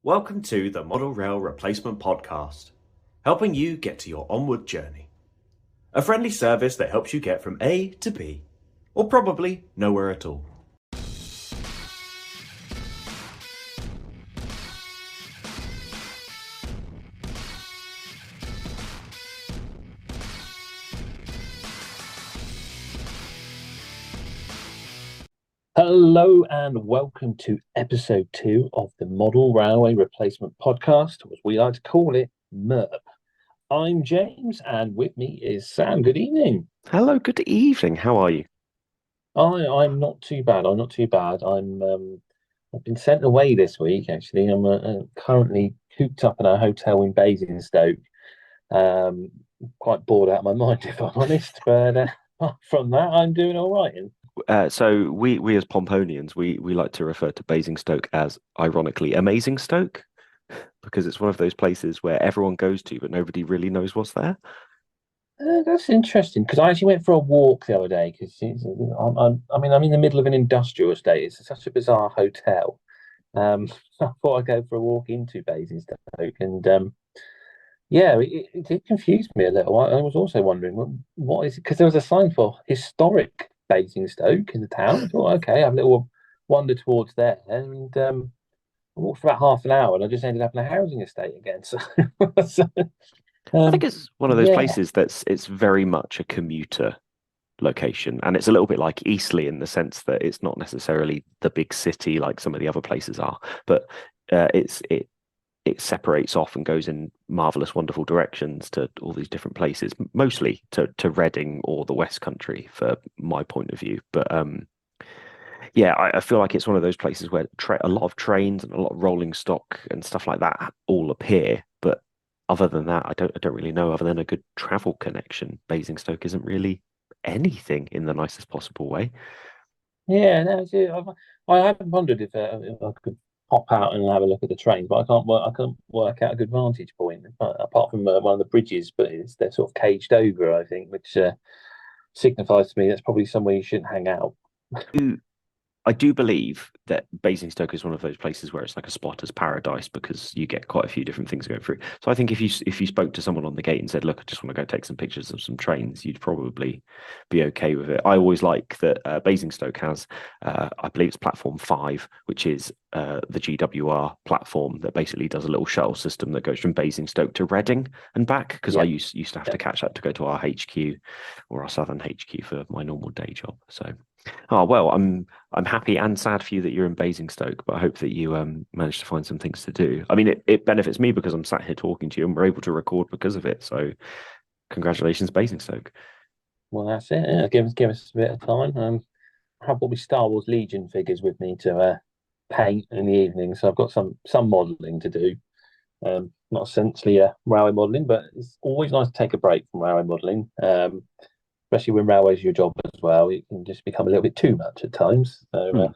Welcome to the Model Rail Replacement Podcast, helping you get to your onward journey. A friendly service that helps you get from A to B, or probably nowhere at all. Hello and welcome to episode 2 of the Model Railway Replacement Podcast, as we like to call it, MERP. I'm James, and with me is Sam. Good evening. Hello, good evening. How are you? I'm not too bad. I'm not too bad. I've been sent away this week. Actually, I'm currently cooped up in a hotel in Basingstoke. Um, Quite bored out of my mind, if I'm honest. But apart from that, I'm doing all right. So we as Pomponians, we like to refer to Basingstoke as ironically Amazing Stoke because it's one of those places where everyone goes to, but nobody really knows what's there. That's interesting because I actually went for a walk the other day because I'm in the middle of an industrial estate. It's such a bizarre hotel. I thought I'd go for a walk into Basingstoke, and yeah, it did confuse me a little. I was also wondering what is it, because there was a sign for historic Basingstoke in the town. I thought, okay, I have a little wander towards there, and I walked for about half an hour, and I just ended up in a housing estate again. So, so, I think um, it's one of those yeah. places it's very much a commuter location, and it's a little bit like Eastleigh in the sense that it's not necessarily the big city like some of the other places are, but it separates off and goes in marvelous, wonderful directions to all these different places, mostly to Reading or the West Country, for my point of view. But yeah, I feel like it's one of those places where a lot of trains and a lot of rolling stock and stuff like that all appear. But other than that, I don't really know. Other than a good travel connection, Basingstoke isn't really anything in the nicest possible way. Yeah, no, I haven't wondered if I could pop out and have a look at the trains, but I can't work out a good vantage point apart from one of the bridges, but they're sort of caged over, I think, which signifies to me that's probably somewhere you shouldn't hang out. I do believe that Basingstoke is one of those places where it's like a spotter's paradise because you get quite a few different things going through. So I think if you spoke to someone on the gate and said, "Look, I just want to go take some pictures of some trains," you'd probably be okay with it. I always like that Basingstoke has, I believe it's platform 5, which is the GWR platform that basically does a little shuttle system that goes from Basingstoke to Reading and back. Because I Yeah, used to have yeah. to catch that to go to our HQ or our Southern HQ for my normal day job. So. Oh well, I'm happy and sad for you that you're in Basingstoke, but I hope that you manage to find some things to do. I mean, it benefits me because I'm sat here talking to you and we're able to record because of it. So congratulations, Basingstoke. Well, that's it. Yeah, give us a bit of time. I have all my Star Wars Legion figures with me to paint in the evening, so I've got some modelling to do. Not essentially railway modelling, but it's always nice to take a break from railway modelling. Especially when railway's your job as well, it can just become a little bit too much at times. So,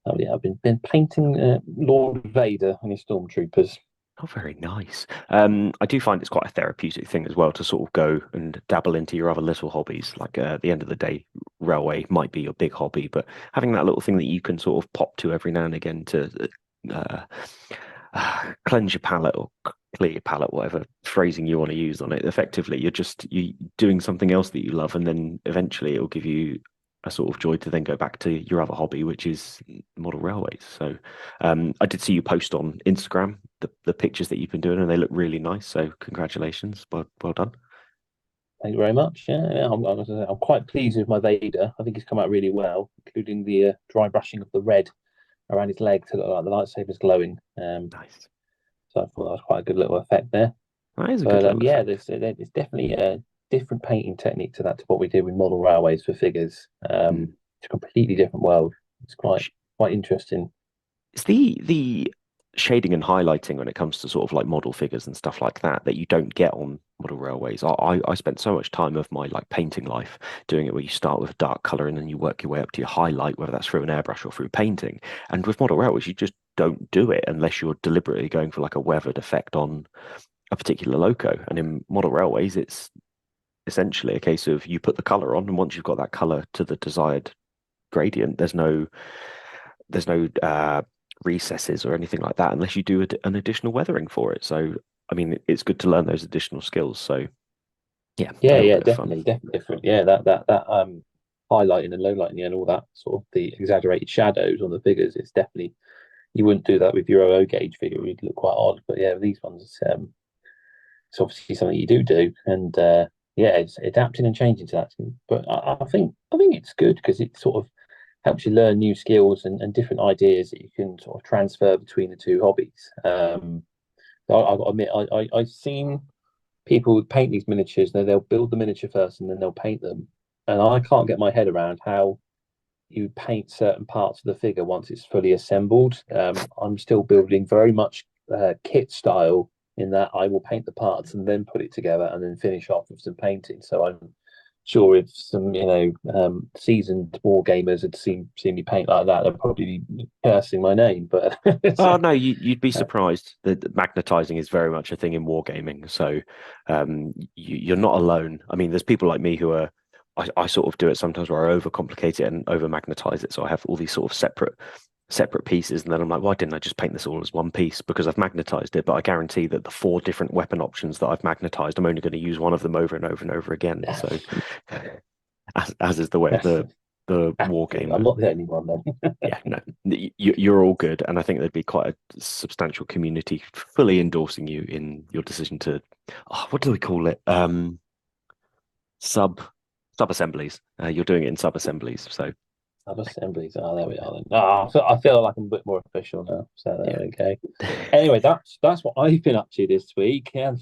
Hmm. yeah, I've been painting Lord Vader and his stormtroopers. Oh, very nice. I do find it's quite a therapeutic thing as well to sort of go and dabble into your other little hobbies. Like at the end of the day, railway might be your big hobby, but having that little thing that you can sort of pop to every now and again to uh, cleanse your palate or clear your palate, whatever phrasing you want to use on it. Effectively, you doing something else that you love, and then eventually it will give you a sort of joy to then go back to your other hobby, which is model railways. So I did see you post on Instagram the pictures that you've been doing, and they look really nice. So congratulations, well done. Thank you very much. Yeah, I'm quite pleased with my Vader. I think he's come out really well, including the dry brushing of the red around his leg to look like the lightsaber's glowing. Nice. So I thought that was quite a good little effect there. That is a good But little yeah, effect. there's definitely a different painting technique to what we do with model railways for figures. Mm. It's a completely different world. It's quite interesting. It's the shading and highlighting when it comes to sort of like model figures and stuff like that that you don't get on model railways. I spent so much time of my like painting life doing it where you start with a dark color and then you work your way up to your highlight, whether that's through an airbrush or through painting. And with model railways, you just don't do it unless you're deliberately going for like a weathered effect on a particular loco. And in model railways, it's essentially a case of you put the color on, and once you've got that color to the desired gradient, there's no recesses or anything like that unless you do an additional weathering for it. So, I mean, it's good to learn those additional skills. So, yeah, a little bit of fun. Definitely different. Yeah, that highlighting and low lighting and all that sort of the exaggerated shadows on the figures. It's definitely, you wouldn't do that with your O gauge figure. It'd look quite odd. But yeah, with these ones, it's obviously something you do, and yeah, it's adapting and changing to that. But I think it's good because it sort of helps you learn new skills and different ideas that you can sort of transfer between the two hobbies. I've got to admit, I've seen people paint these miniatures. They'll build the miniature first and then they'll paint them, and I can't get my head around how you paint certain parts of the figure once it's fully assembled. I'm still building very much kit style in that I will paint the parts and then put it together and then finish off with some painting. So I'm sure if some seasoned war gamers had seen me paint like that, they'd probably be cursing my name. But Oh no, you'd be surprised. The magnetizing is very much a thing in wargaming. So you're not alone. I mean, there's people like me who are. I sort of do it sometimes where I overcomplicate it and over magnetize it. So I have all these sort of separate pieces, and then I'm like, why didn't I just paint this all as one piece? Because I've magnetized it. But I guarantee that the 4 different weapon options that I've magnetized, I'm only going to use one of them over and over and over again. So as is the way of the war game. I'm not the only one then. Yeah, no, you're all good, and I think there'd be quite a substantial community fully endorsing you in your decision to, what do we call it? Sub assemblies. You're doing it in sub assemblies, so Sub assemblies. Oh, there we are then. I feel like I'm a bit more official now. So there we go. Anyway, that's what I've been up to this week. And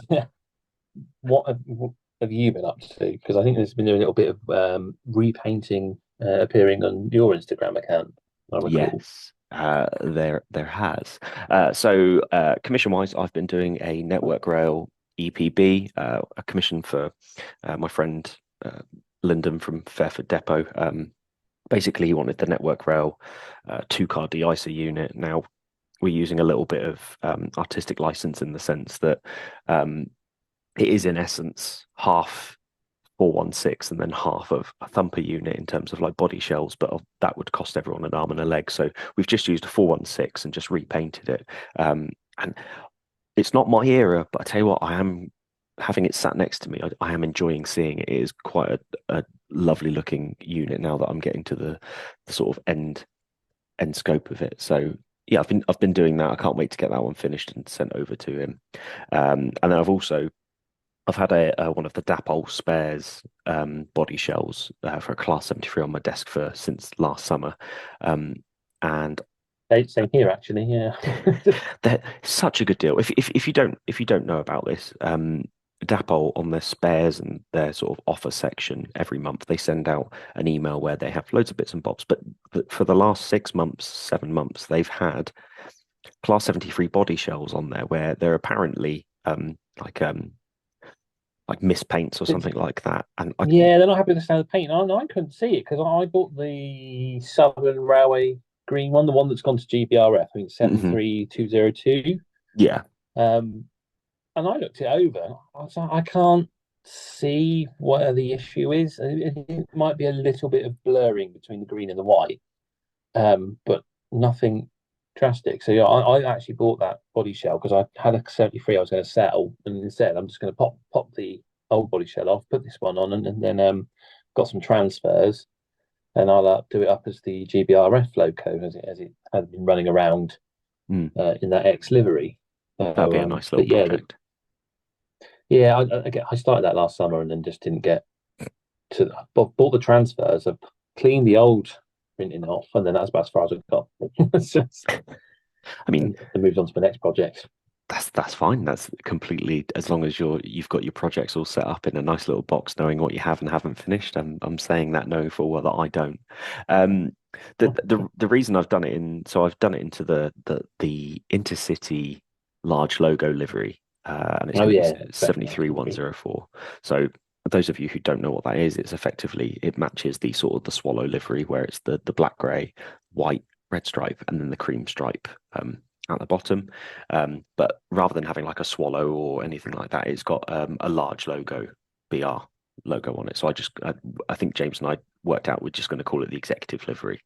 what have you been up to? Because I think there's been a little bit of repainting appearing on your Instagram account. I recall. Yes, there has. So commission wise, I've been doing a network rail EPB, a commission for my friend Lyndon from Fairford Depot. Basically, he wanted the network rail 2-car de-icer unit. Now we're using a little bit of artistic license in the sense that it is in essence half 416 and then half of a thumper unit in terms of like body shells, but that would cost everyone an arm and a leg. So we've just used a 416 and just repainted it. And it's not my era, but I tell you what, I am having it sat next to me. I am enjoying seeing it. It is quite a lovely looking unit now that I'm getting to the sort of end scope of it. So yeah, I've been doing that. I can't wait to get that one finished and sent over to him. And then I've had one of the Dapol spares body shells for a Class 73 on my desk since last summer, and same here actually. Yeah, they're such a good deal. If you don't know about this, Dapol on their spares and their sort of offer section every month, they send out an email where they have loads of bits and bobs. But for the last 6 months, 7 months, they've had Class 73 body shells on there where they're apparently like mispaints or something like that. And they're not happy with the standard paint. I couldn't see it because I bought the Southern Railway green one, the one that's gone to GBRF. I think 73202. Yeah. And I looked it over. I was like, I can't see where the issue is. It might be a little bit of blurring between the green and the white, but nothing drastic. So yeah, I actually bought that body shell because I had a 73 I was going to sell, and instead I'm just going to pop the old body shell off, put this one on, and then got some transfers, and I'll do it up as the GBRF logo as it has been running around in that X livery. That'll be a nice little project. I started that last summer and then just didn't get to bought the transfers. I've cleaned the old printing off, and then that's about as far as I've got. I mean, and moved on to my next project. That's fine. That's completely, as long as you've got your projects all set up in a nice little box, knowing what you have and haven't finished. I'm saying that knowing full well that I don't. The reason I've done it I've done it into the Intercity large logo livery, and it's 73104. So those of you who don't know what that is, it's effectively, it matches the sort of the Swallow livery where it's the black, grey, white, red stripe, and then the cream stripe at the bottom. But rather than having like a swallow or anything like that, it's got a large logo, BR logo on it. So I think James and I worked out we're just going to call it the executive livery.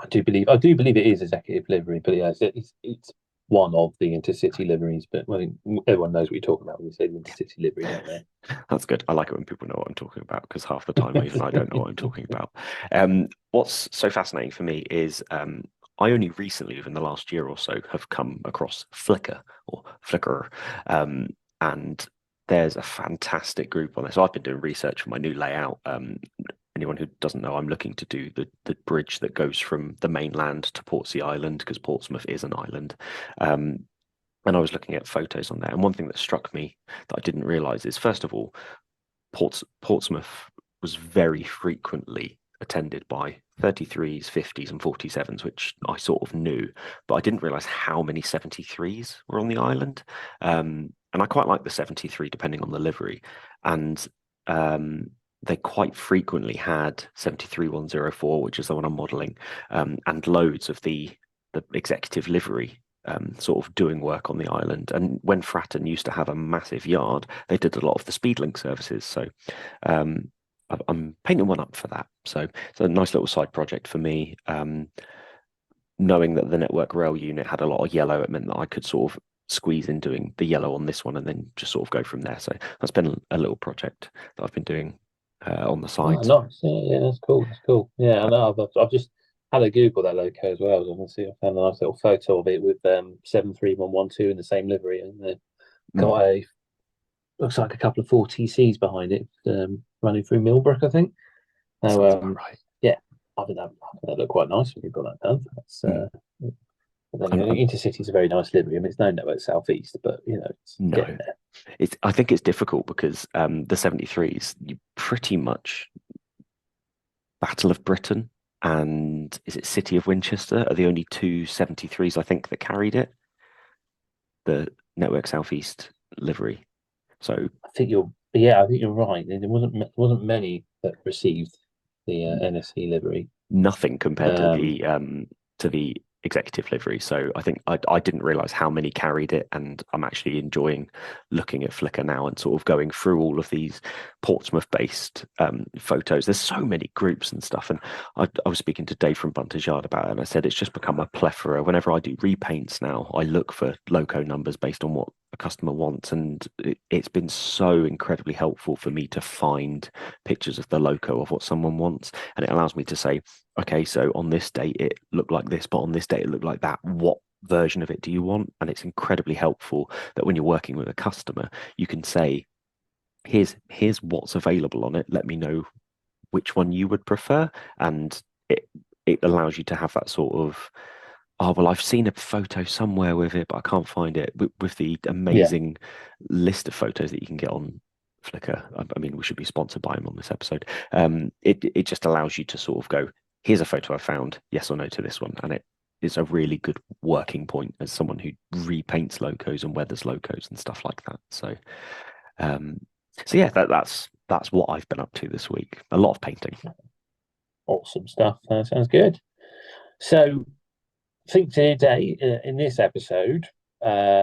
I do believe it is executive livery, but yeah, it's one of the intercity liveries. But I think everyone knows what you're talking about when you say the intercity livery, don't they? That's good. I like it when people know what I'm talking about because half the time even I don't know what I'm talking about. What's so fascinating for me is I only recently, within the last year or so, have come across Flickr, and there's a fantastic group on this. So I've been doing research for my new layout. Anyone who doesn't know, I'm looking to do the bridge that goes from the mainland to Portsea Island because Portsmouth is an island. And I was looking at photos on there, and one thing that struck me that I didn't realize is, first of all, Portsmouth was very frequently attended by 33s, 50s, and 47s, which I sort of knew, but I didn't realize how many 73s were on the island. And I quite like the 73, depending on the livery. And they quite frequently had 73104, which is the one I'm modeling, and loads of the executive livery sort of doing work on the island. And when Fratton used to have a massive yard, they did a lot of the Speedlink services. So I'm painting one up for that. So it's a nice little side project for me. Knowing that the Network Rail unit had a lot of yellow, it meant that I could sort of squeeze in doing the yellow on this one and then just sort of go from there. So that's been a little project that I've been doing on the Oh, side. nice. Yeah, that's cool. That's cool. Yeah, I know. I've just had a Google that loco as well. So I can see I found a nice little photo of it with 73112 in the same livery, and they've got a looks like a couple of 4TCs behind it, running through Millbrook, I think. So, Right. yeah, I think that looked quite nice when you've got that done. That's but then, Intercity's a very nice livery. I mean, it's no Network Southeast, but it's getting there. I think it's difficult because the 73s, you pretty much Battle of Britain and is it City of Winchester are the only two 73s I think that carried it, the Network Southeast livery. So I think you're right. There wasn't many that received the NSC livery. Nothing compared to the executive livery. So I think I didn't realize how many carried it, and I'm actually enjoying looking at Flickr now and sort of going through all of these Portsmouth-based photos. There's so many groups and stuff, and I was speaking to Dave from Bunter's Yard about it, and I said it's just become a plethora. Whenever I do repaints now, I look for loco numbers based on what a customer wants, and it's been so incredibly helpful for me to find pictures of the loco of what someone wants, and it allows me to say, okay, so on this date it looked like this, but on this date it looked like that. What version of it do you want? And it's incredibly helpful that when you're working with a customer, you can say, here's what's available on it. Let me know which one you would prefer. And it allows you to have that sort of, oh, well, I've seen a photo somewhere with it, but I can't find it. With the amazing list of photos that you can get on Flickr. I mean, we should be sponsored by them on this episode. It just allows you to sort of go, here's a photo I found, yes or no to this one. And it is a really good working point as someone who repaints locos and weathers locos and stuff like that. So, so yeah, that's what I've been up to this week. A lot of painting. Awesome stuff. That sounds good. So, I think today in this episode,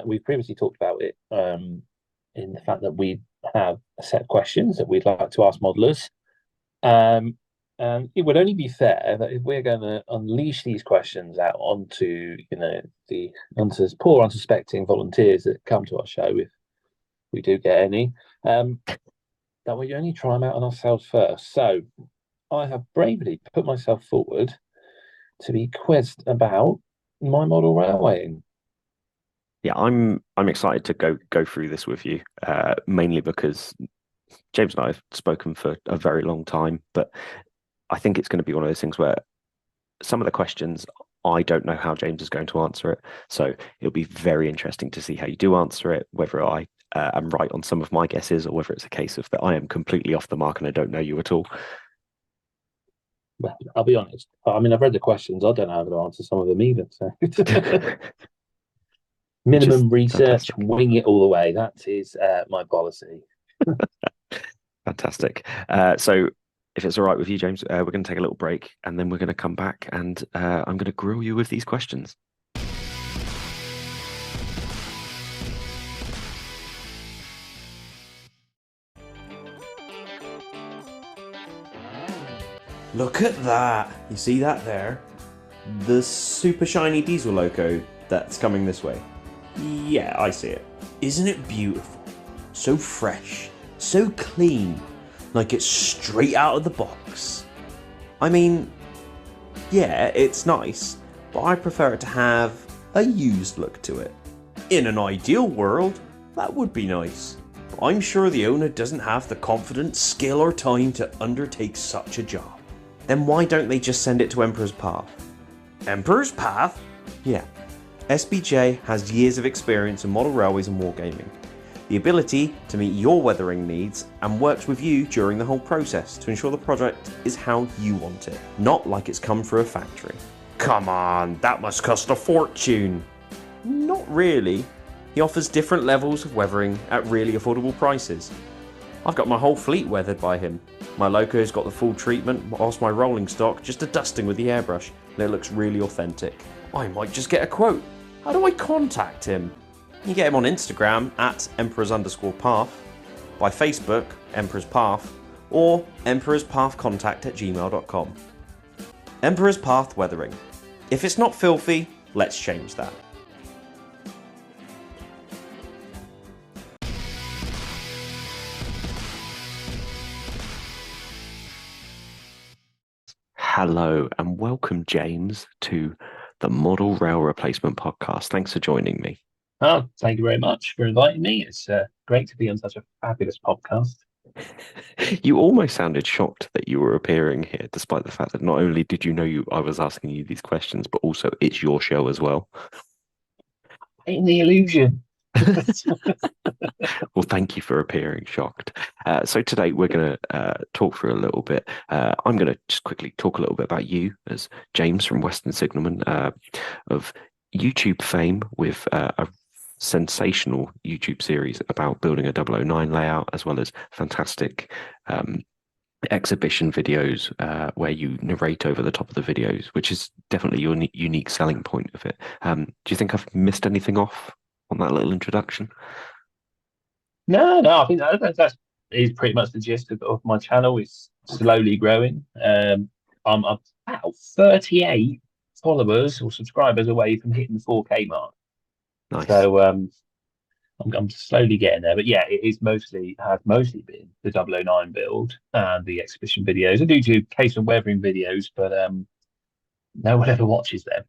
we've previously talked about it in the fact that we have a set of questions that we'd like to ask modelers. And it would only be fair that if we're going to unleash these questions out onto, the poor unsuspecting volunteers that come to our show, if we do get any, that we only try them out on ourselves first. So I have bravely put myself forward to be quizzed about my model railwaying. Yeah, I'm excited to go through this with you, mainly because James and I have spoken for a very long time, but I think it's going to be one of those things where some of the questions I don't know how James is going to answer it. So it'll be very interesting to see how you do answer it, whether I am right on some of my guesses or whether it's a case of that I am completely off the mark and I don't know you at all. Well, I'll be honest. I mean, I've read the questions. I don't know how to answer some of them either. So minimum research, fantastic. wing it all the way. That is my policy. Fantastic. So if it's all right with you, James, we're going to take a little break and then we're going to come back and I'm going to grill you with these questions. Look at that. You see that there? The super shiny diesel loco that's coming this way. Yeah, I see it. Isn't it beautiful? So fresh, so clean, like it's straight out of the box. I mean, yeah, it's nice, but I prefer it to have a used look to it. In an ideal world, that would be nice, but I'm sure the owner doesn't have the confidence, skill or time to undertake such a job. Then why don't they just send it to Emperor's Path? Emperor's Path? Yeah. SBJ has years of experience in model railways and wargaming, the ability to meet your weathering needs, and works with you during the whole process to ensure the project is how you want it, not like it's come through a factory. Come on, that must cost a fortune. Not really. He offers different levels of weathering at really affordable prices. I've got my whole fleet weathered by him. My loco's got the full treatment, whilst my rolling stock just a dusting with the airbrush, and it looks really authentic. I might just get a quote. How do I contact him? You get him on Instagram at emperors_path, by Facebook, Emperor's Path, or emperorspathcontact@gmail.com. Emperor's Path Weathering. If it's not filthy, let's change that. Hello and welcome, James, to the Model Rail Replacement Podcast. Thanks for joining me. Oh, thank you very much for inviting me. It's great to be on such a fabulous podcast. You almost sounded shocked that you were appearing here, despite the fact that not only did you know I was asking you these questions, but also it's your show as well. Ain't the illusion. Well, thank you for appearing shocked. So today we're going to talk through a little bit. I'm going to just quickly talk a little bit about you as James from Western Signalman, of YouTube fame with a sensational YouTube series about building a 009 layout, as well as fantastic exhibition videos where you narrate over the top of the videos, which is definitely your unique selling point of it. Do you think I've missed anything off on that little introduction? No, I think that is pretty much the gist of my channel. It's slowly growing. I'm about 38 followers or subscribers away from hitting the 4K mark. Nice. So I'm slowly getting there. But yeah, has mostly been the 009 build and the exhibition videos. I do case and weathering videos, but no one ever watches them.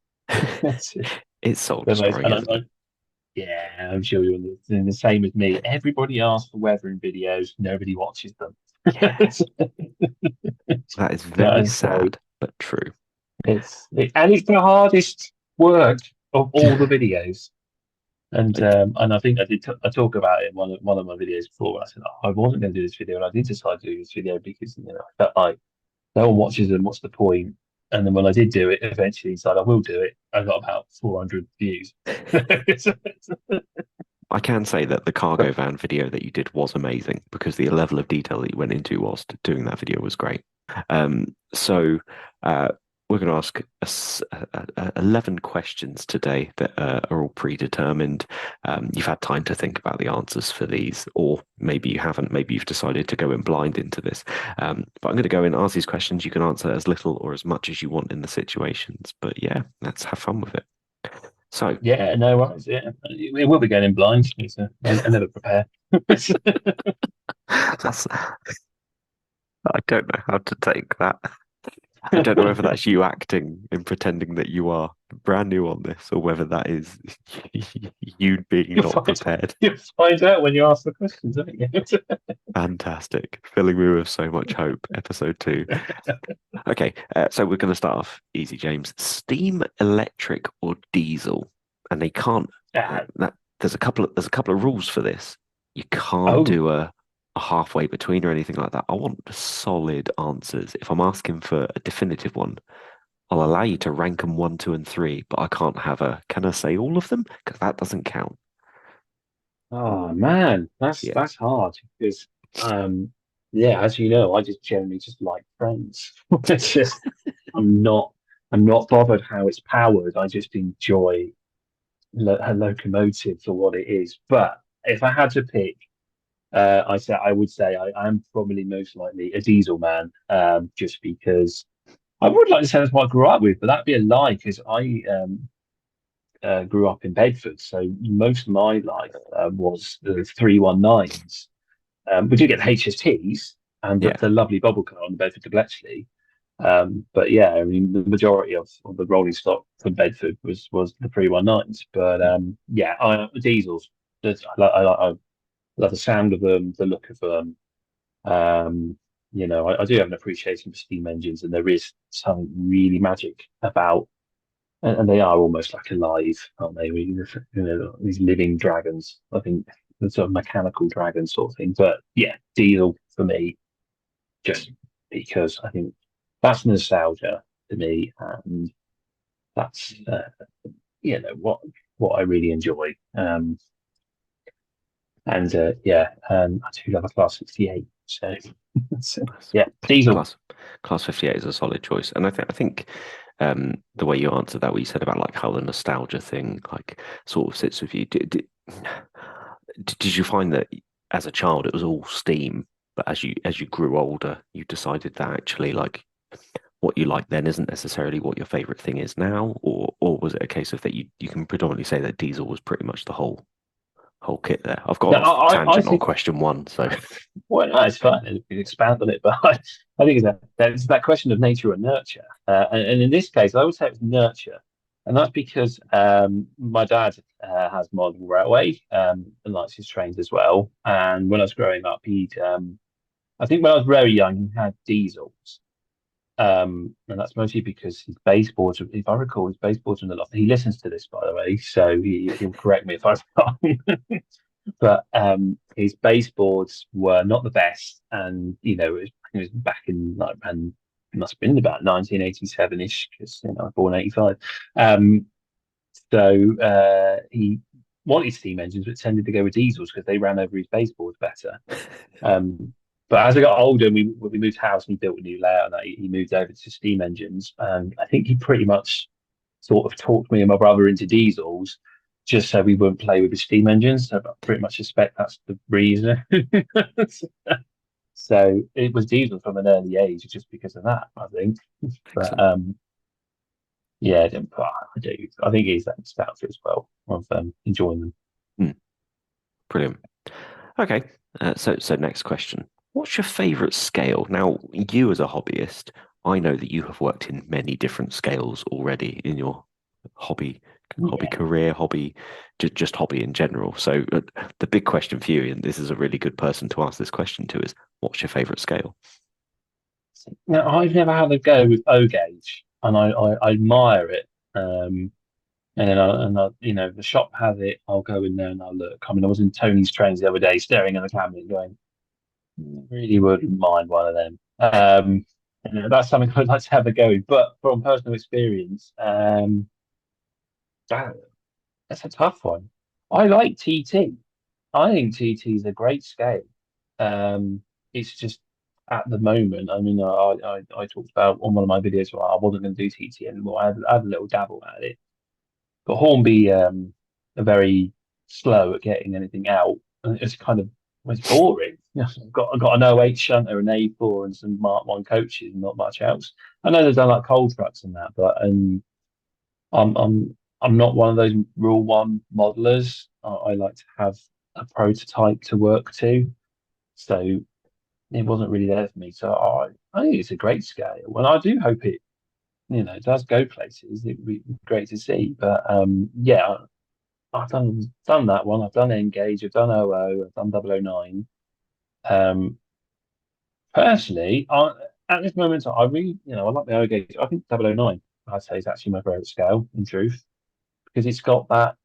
It's soul destroying. Yeah, I'm sure you're doing the same as me. Everybody asks for weathering videos, nobody watches them. Yes. That is very sad, but true. It's the hardest work of all the videos. And I think I talk about it in one of my videos before. I said, I wasn't going to do this video, and I did decide to do this video because I felt like no one watches them. What's the point? And then when I did do it, eventually decided I will do it. I got about 400 views. I can say that the cargo van video that you did was amazing because the level of detail that you went into whilst doing that video was great. So we're going to ask 11 questions today that are all predetermined. You've had time to think about the answers for these, or maybe you haven't. Maybe you've decided to go in blind into this. But I'm going to go in and ask these questions. You can answer as little or as much as you want in the situations. But yeah, let's have fun with it. So yeah, no worries. Yeah, it will be going in blind. I never prepare. I don't know how to take that. I don't know whether that's you acting and pretending that you are brand new on this, or whether that is you being not prepared. You'll find out when you ask the questions, won't you? Fantastic. Filling me with so much hope. Episode 2. Okay, so we're going to start off easy, James. Steam, electric, or diesel? And they can't. There's a couple of rules for this. You can't do a halfway between or anything like that. I want solid answers. If I'm asking for a definitive one, I'll allow you to rank them 1, 2, and 3, but I can't have can I say all of them? Because that doesn't count. Oh man, that's hard because as you know, I just generally just like trains. It's just I'm not bothered how it's powered. I just enjoy a locomotive for what it is. But if I had to pick, I would say I am probably most likely a diesel man, just because I would like to say that's what I grew up with, but that'd be a lie because I grew up in Bedford, so most of my life was the 319s. We do get the HSTs and Yeah. the lovely bubble car on the Bedford to Bletchley. But yeah, I mean, the majority of the rolling stock from Bedford was the 319s. But yeah, diesels. I love the sound of them, the look of them. Um, I do have an appreciation for steam engines, and there is something really magic about, and they are almost like alive, aren't they? These living dragons. I think the sort of mechanical dragon sort of thing. But yeah, diesel for me, just because I think that's nostalgia to me, and that's what I really enjoy. I do love a Class 68. So, yeah, diesel. Class 58 is a solid choice, and I think the way you answered that, what you said about like how the nostalgia thing like sort of sits with you. Did you find that as a child it was all steam, but as you grew older, you decided that actually like what you like then isn't necessarily what your favorite thing is now, or was it a case of that you can predominantly say that diesel was pretty much the whole kit there? I've got No, off I tangent on think question one, so well, no, it's fine. We can expand on it, but I think it's that question of nature and nurture. And in this case, I would say it's nurture, and that's because my dad has model railway and likes his trains as well. And when I was growing up, I think when I was very young, he had diesels. And that's mostly because his baseboards, if I recall, his baseboards are a lot. He listens to this, by the way, so he'll correct me if I'm wrong. But his baseboards were not the best, and it was back in like, and it must have been about 1987-ish, because I was born 85. Um, he wanted steam engines, but tended to go with diesels because they ran over his baseboards better. Um, but as I got older, and we moved house and he built a new layout, and he moved over to steam engines. And I think he pretty much sort of talked me and my brother into diesels, just so we wouldn't play with the steam engines. So I pretty much suspect that's the reason. So it was diesel from an early age, just because of that, I think. But excellent. yeah, I do. I think it is that nostalgia as well of enjoying them. Hmm, brilliant. Okay, so next question. What's your favorite scale? Now, you as a hobbyist, I know that you have worked in many different scales already in your hobby Yeah. career, just hobby in general. So the big question for you, and this is a really good person to ask this question to, is what's your favorite scale? Now, I've never had a go with O gauge, and I admire it. The shop has it. I'll go in there and I'll look. I mean, I was in Tony's trains the other day, staring at the cabinet, going, really wouldn't mind one of them. That's something I'd like to have a go with. But from personal experience, that, that's a tough one. I like TT. I think TT is a great scale. It's just at the moment. I mean, I talked about on one of my videos where I wasn't going to do TT anymore. I had a little dabble at it, but Hornby are very slow at getting anything out, and it's boring. I've got an O8 shunter, an A4, and some Mark One coaches, and not much else. I know they've done like coal trucks and that, but I'm not one of those Rule One modelers. I like to have a prototype to work to, so it wasn't really there for me. So I think it's a great scale, and I do hope it does go places. It'd be great to see. But yeah, I've done that one. I've done Engage. I've done OO. I've done 009. Um, Personally, at this moment, I really, I like the O gauge. I think 009, I'd say, is actually my favorite scale, in truth, because it's got that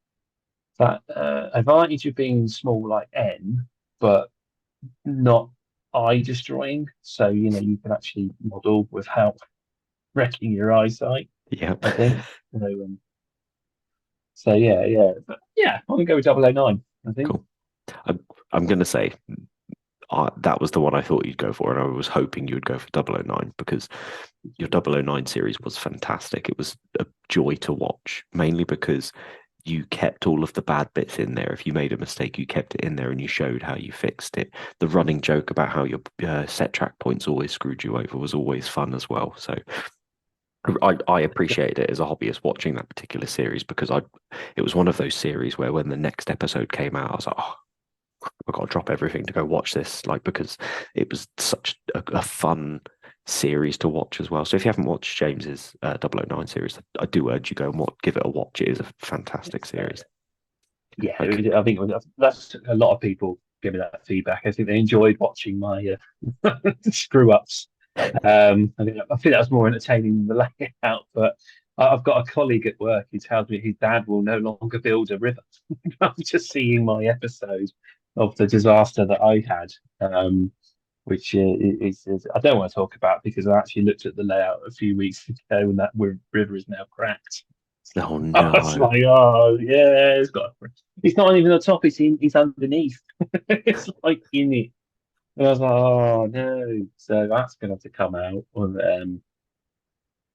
advantage of being small like N, but not eye destroying. So you can actually model without wrecking your eyesight. Yeah. I think. So yeah, I'm gonna go with 009. I think. Cool. I'm going to say that was the one I thought you'd go for, and I was hoping you would go for 009 because your 009 series was fantastic. It was a joy to watch, mainly because you kept all of the bad bits in there. If you made a mistake, you kept it in there and you showed how you fixed it. The running joke about how your set track points always screwed you over was always fun as well. So I appreciated it as a hobbyist watching that particular series because it was one of those series where when the next episode came out, I was like, oh, I've got to drop everything to go watch this, like because it was such a fun series to watch as well. So if you haven't watched James's 009 series, I do urge you go and give it a watch. It is a fantastic series. Yeah, Okay. I think that's a lot of people give me that feedback. I think they enjoyed watching my screw ups. I think that was more entertaining than the layout. But I've got a colleague at work who tells me his dad will no longer build a river after seeing my episode of the disaster that I had, which is I don't want to talk about because I actually looked at the layout a few weeks ago and that river is now cracked. Oh I was no. like, oh yeah, it's not even on top, it's underneath. It's like in it. And I was like, oh no. So that's gonna have to come out.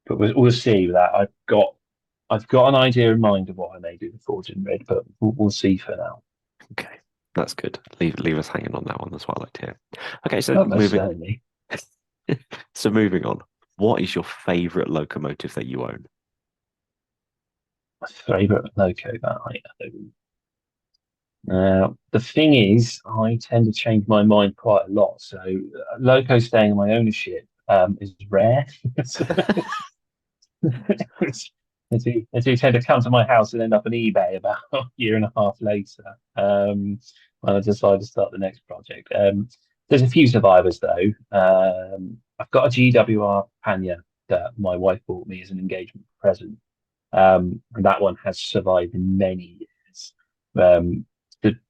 But we'll see with that. I've got an idea in mind of what I may do with Forge in Red, but we'll see for now. Okay, that's good. Leave us hanging on that one as well, like here. Okay, so Not necessarily. moving on. What is your favourite locomotive that you own? My favourite loco that I own. The thing is, I tend to change my mind quite a lot. So, loco staying in my ownership is rare. They do tend to come to my house and end up on eBay about a year and a half later when I decide to start the next project. There's a few survivors though. I've got a GWR Panya that my wife bought me as an engagement present. And that one has survived many years.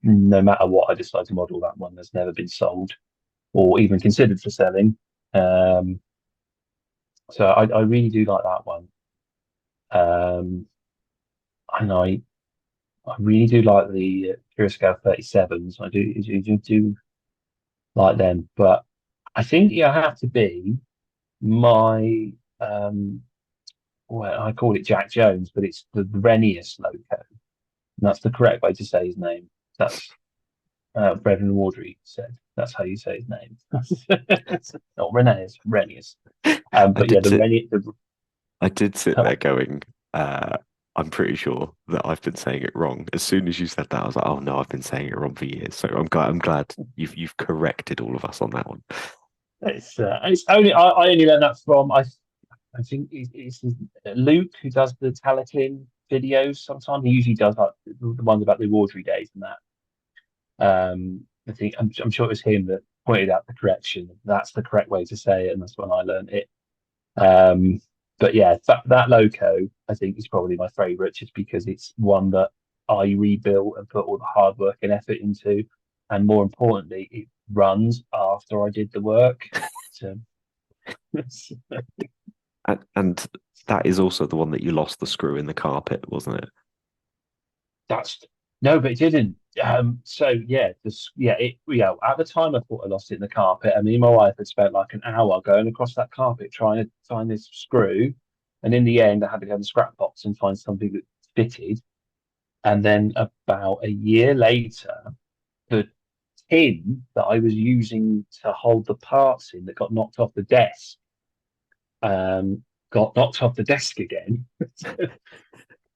No matter what I decide to model, that one has never been sold or even considered for selling. Um, so I really do like that one. Um, and I really do like the Kurosawa 37s. I do like them, but I think you have to be my well, I call it Jack Jones, but it's the Renius loco. And that's the correct way to say his name. That's Brendan Wardry said. That's how you say his name. Not Renius, Renius. I But yeah, did the sit Renius. I did sit there going, I'm pretty sure that I've been saying it wrong. As soon as you said that, I was like, oh no, I've been saying it wrong for years. So I'm glad you've corrected all of us on that one. It's only I only learned that from I think it's Luke who does the Talakin videos. Sometimes he usually does like the ones about the Wardry days and that. I think I'm sure it was him that pointed out the correction. That's the correct way to say it, and that's when I learned it. Um, but yeah, that loco I think is probably my favourite, just because it's one that I rebuilt and put all the hard work and effort into, and more importantly, it runs after I did the work. So And that is also the one that you lost the screw in the carpet, wasn't it? that's no, but it didn't. So yeah, yeah. At the time, I thought I lost it in the carpet, and me and my wife had spent like an hour going across that carpet trying to find this screw, and in the end, I had to go to the scrap box and find something that fitted. And then about a year later, the tin that I was using to hold the parts in that got knocked off the desk, um, got knocked off the desk again,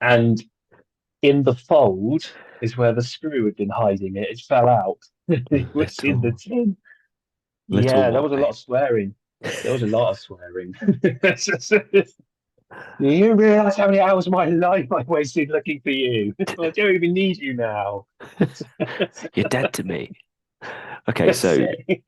and in the fold is where the screw had been hiding it. It fell out. It was in the Little tin. little Yeah, there was a lot Wally. of swearing. There was a lot of swearing. Do you realize how many hours of my life I wasted looking for you? I don't even need you now. You're dead to me. Okay, That's so it.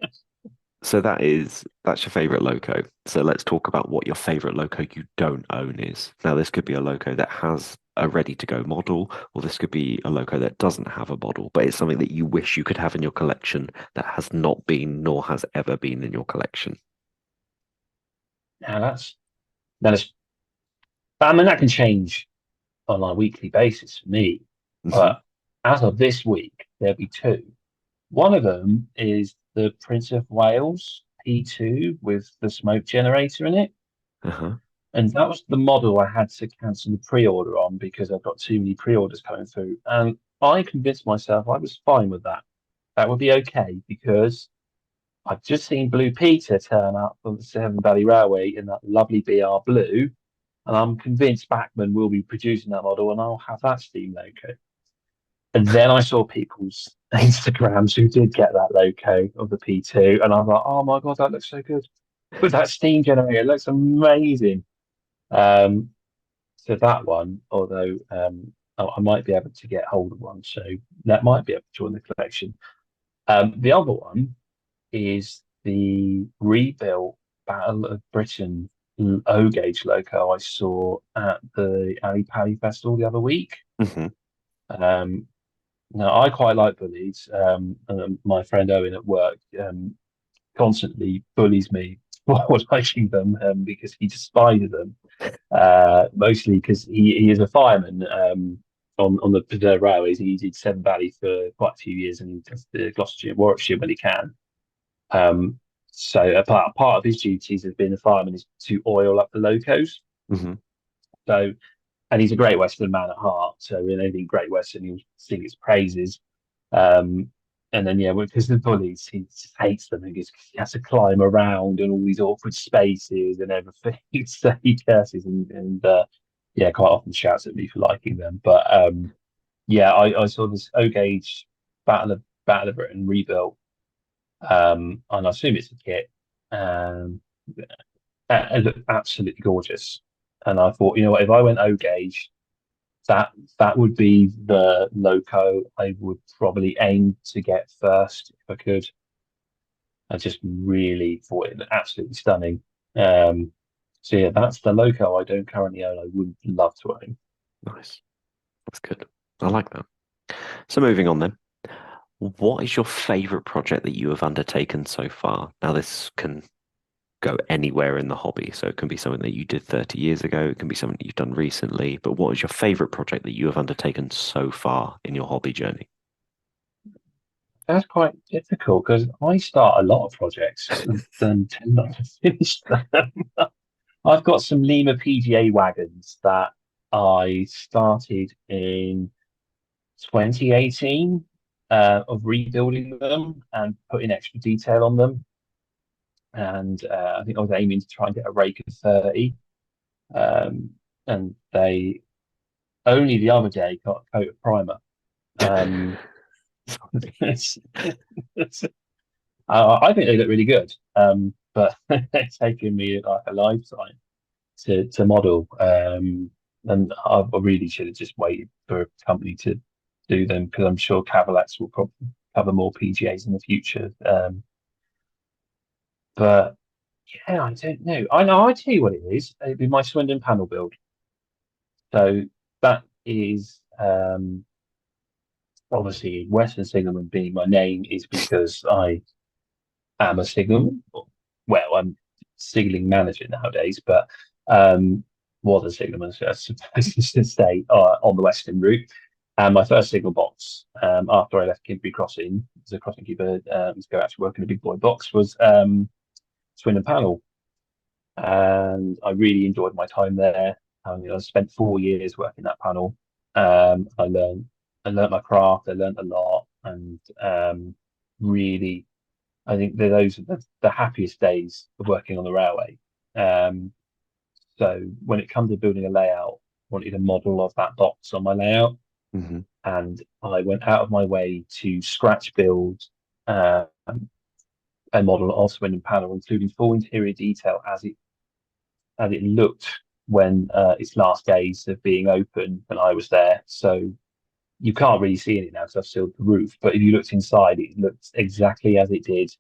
that's your favorite loco. So let's talk about what your favorite loco you don't own is. Now, this could be a loco that has a ready to go model, or this could be a loco that doesn't have a model, but it's something that you wish you could have in your collection that has not been nor has ever been in your collection. Now that's I mean that can change on a weekly basis for me. Hmm. But as of this week, there'll be two. One of them is the Prince of Wales P2 with the smoke generator in it. Uh-huh. And that was the model I had to cancel the pre-order on because I've got too many pre-orders coming through. And I convinced myself I was fine with that. That would be okay because I've just seen Blue Peter turn up on the Severn Valley Railway in that lovely BR blue. and I'm convinced Bachmann will be producing that model, and I'll have that Steam logo. And then I saw people's Instagrams who did get that logo of the P2, and I was like, oh my God, that looks so good. With that steam generator, it looks amazing. Um, so that one, although I might be able to get hold of one, so that might be able to join the collection. The other one is the rebuilt Battle of Britain O gauge loco I saw at the Ali Pali Festival the other week. Hmm. Um, Now, I quite like bullies. My friend Owen at work constantly bullies me for liking them because he despises them. Mostly because he is a fireman on the railways. He did Severn Valley for quite a few years, and he does the Gloucestershire and Warwickshire when he can. Um, so a part of his duties as being a fireman is to oil up the locos. Hmm. So, and he's a Great Western man at heart. So in anything Great Western, he'll sing its praises. And then yeah, because the bullies, he just hates them because he has to climb around in all these awkward spaces and everything. So he curses and yeah, quite often shouts at me for liking them. But yeah, I saw this O gauge Battle of Britain rebuilt, and I assume it's a kit. Um, it looked absolutely gorgeous, and I thought, you know what, if I went O gauge, that would be the loco I would probably aim to get first if I could. I just really thought it looked absolutely stunning. So yeah, that's the loco I don't currently own. I would love to own. Nice. That's good. I like that. So moving on then. What is your favorite project that you have undertaken so far? Now, this can go anywhere in the hobby. So it can be something that you did 30 years ago. It can be something that you've done recently. But what is your favorite project that you have undertaken so far in your hobby journey? That's quite difficult because I start a lot of projects and then tend not to finish them. I've got some Lima PGA wagons that I started in 2018 of rebuilding them and putting extra detail on them. And I think I was aiming to try and get a rake of 30. Um, and they only the other day got a coat of primer. It's, I think they look really good, but it's taken me like a lifetime to model. And I really should have just waited for a company to do them because I'm sure Cavalax will probably cover more PGAs in the future. But yeah, I don't know. I know. I tell you what it is. It'd be my Swindon panel build. So that is obviously Western Signalman being my name is because I am a signalman. Well, I'm signaling manager nowadays, but was a signalman, I suppose to say, on the Western route. And my first signal box after I left Kidbury Crossing as a crossing keeper to go out to work in a big boy box was Swindon Panel. And I really enjoyed my time there. I spent 4 years working that panel. I learned my craft. I learned a lot, and really, I think those are the happiest days of working on the railway. Um, so when it comes to building a layout, I wanted a model of that box on my layout, Hmm. and I went out of my way to scratch build um, a model of Swindon Panel, including full interior detail as it looked when its last days of being open when I was there. So you can't really see it now because I've sealed the roof, but if you looked inside, it looked exactly as it did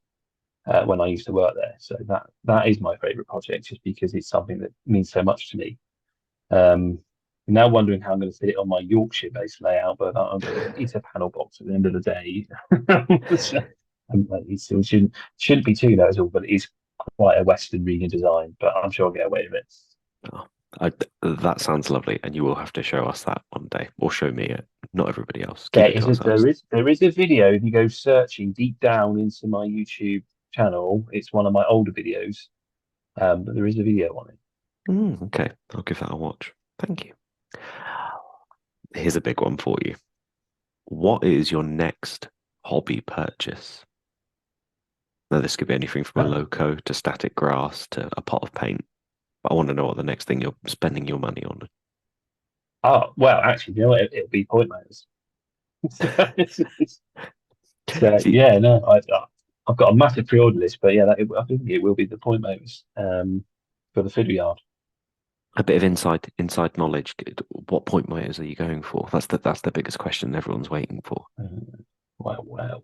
when I used to work there. So that is my favourite project, just because it's something that means so much to me. I'm now wondering how I'm going to fit it on my Yorkshire-based layout, but it's a panel box at the end of the day. It shouldn't be too noticeable, but it is quite a Western region design. But I'm sure I'll get away with it. Oh, that sounds lovely, and you will have to show us that one day, or show me it. Not everybody else. Keep it to ourselves. There is a video if you go searching deep down into my YouTube channel. It's one of my older videos, but there is a video on it. Okay, I'll give that a watch. Thank you. Here's a big one for you. What is your next hobby purchase? Now, this could be anything from a loco to static grass to a pot of paint. But I want to know what the next thing you're spending your money on. Oh, well, actually, you know what? It'll be point motors. So See, yeah, no, I've got a massive pre-order list, but yeah, I think it will be the point motors for the fiddle yard. a bit of inside knowledge. What point motors are you going for? That's the biggest question everyone's waiting for. Wow.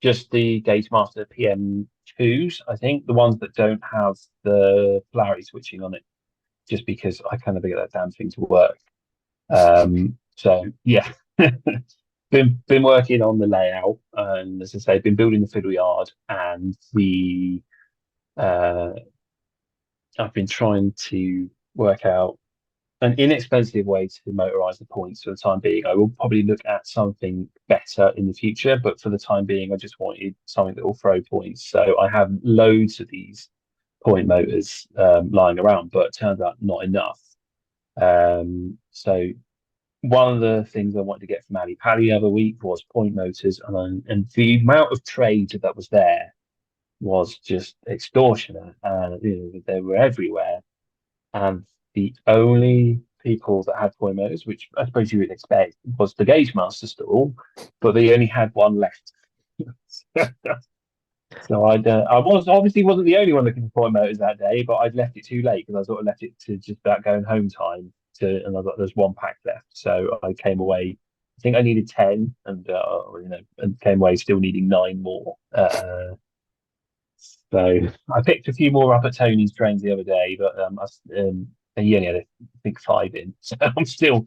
Just the Gauge Master PM2s, I think, the ones that don't have the polarity switching on it, just because I kind of get that damn thing to work. So yeah, been working on the layout, and as I say, been building the fiddle yard, and the uh, I've been trying to work out an inexpensive way to motorize the points for the time being. I will probably look at something better in the future, but for the time being, I just wanted something that will throw points. So I have loads of these point motors lying around, but it turns out not enough. So one of the things I wanted to get from Ali Pally the other week was point motors, and the amount of trade that was there was just extortionate. They were everywhere, and the only people that had point motors, which I suppose you would expect, was the Gauge Master stall, but they only had one left. So I was obviously wasn't the only one looking for point motors that day, but I'd left it too late because I sort of left it to just about going home time and I got there's one pack left. So I came away. I think I needed 10, and came away still needing 9 more. So I picked a few more up at Tony's trains the other day, but and he only had, I think, 5 in. So I'm still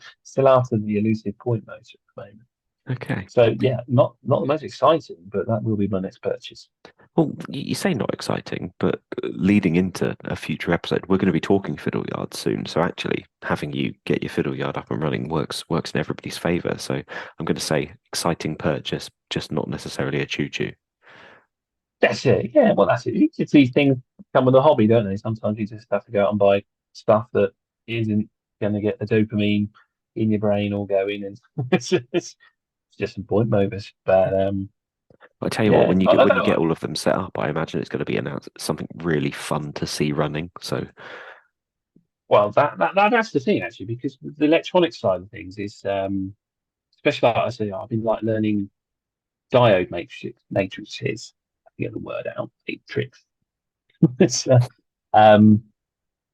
after the elusive point motor at the moment. Okay. So yeah, not the most exciting, but that will be my next purchase. Well, you say not exciting, but leading into a future episode, we're going to be talking fiddle yards soon. So actually, having you get your fiddle yard up and running works in everybody's favour. So I'm going to say exciting purchase, just not necessarily a choo-choo. That's it. Yeah, well, that's it. It's these things come with a hobby, don't they? Sometimes you just have to go out and buy stuff that isn't going to get the dopamine in your brain all going, and it's just some point motors. But I tell you what, yeah, when you I get don't know. all of them set up, I imagine it's going to be something really fun to see running. So Well, that's the thing actually, because the electronic side of things is, especially like I say, I've been like learning diode matrices. I can get the word out, matrix. So, um,